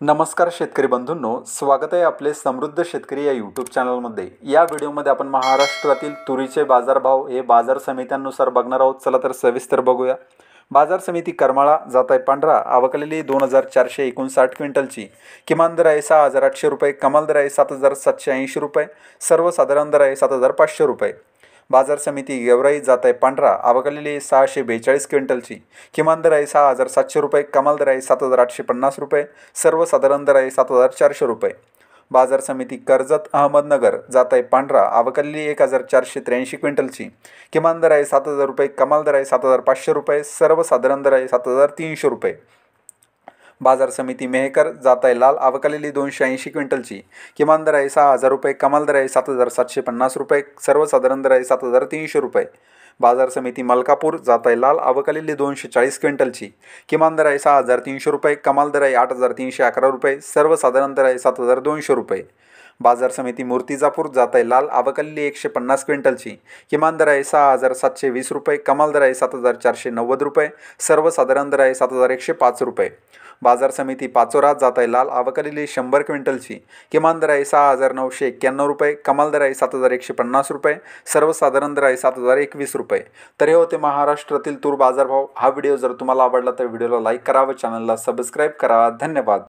नमस्कार शेतकरी बंधूंनो, स्वागत आहे आपले समृद्ध शेतकरी या यूट्यूब चॅनलमध्ये। या व्हिडिओमध्ये आपण महाराष्ट्रातील तुरीचे बाजारभाव हे बाजार समित्यांनुसार बघणार आहोत। चला तर सविस्तर बघूया। बाजार समिती करमाळा जात आहे 15, आवक आलेली 2459 क्विंटलची। किमान दर आहे 6800 रुपये, कमाल दर आहे 7780 रुपये, सर्वसाधारण दर आहे 7500 रुपये। बाजार समिती गेवराई जात आहे 15, आवक आलेली 642 क्विंटलची। किमान दर आहे 6700 रुपये, कमाल दर आहे 7850 रुपये, सर्वसाधारण दर आहे 7400 रुपये। बाजार समिती कर्जत अहमदनगर जात आहे 15, आवक आलेली 1483 क्विंटलची। किमान दर आहे 7000 रुपये, कमाल दर आहे 7500 रुपये, सर्वसाधारण दर आहे 7300 रुपये। बाजार समिती मेहकर जात आहे लाल, आवक आलेली 280 क्विंटलची। किमान दर आहे 6000 रुपये, कमाल दर आहे 7750 रुपये, सर्वसाधारण दर आहे 7300 रुपये। बाजार समिती मलकापूर जात आहे लाल, आवक आलेली 240 क्विंटलची। किमान दर आहे 6300 रुपये, कमाल दर आहे 8311 रुपये, सर्वसाधारण दर आहे 7200 रुपये। बाजार समिती मूर्तिजापूर जात आहे लाल, आवक आलेली 150 क्विंटलची। किमान दर आहे 6720 रुपये, कमाल दर आहे 7490 रुपये, सर्वसाधारण दर आहे 7105 रुपये। बाजार समिती पाचोरा जात आहे लाल, आवक आलेली 100 क्विंटलची। किमान दर आहे 6991 रुपये, कमाल दर आहे 7150 रुपये, सर्वसाधारण दर आहे 7021 रुपये। तर हे होते महाराष्ट्रातील तूर बाजारभाव। हा व्हिडिओ जर तुम्हाला आवडला तर व्हिडिओला लाईक करा व चॅनलला सबस्क्राईब करा। धन्यवाद।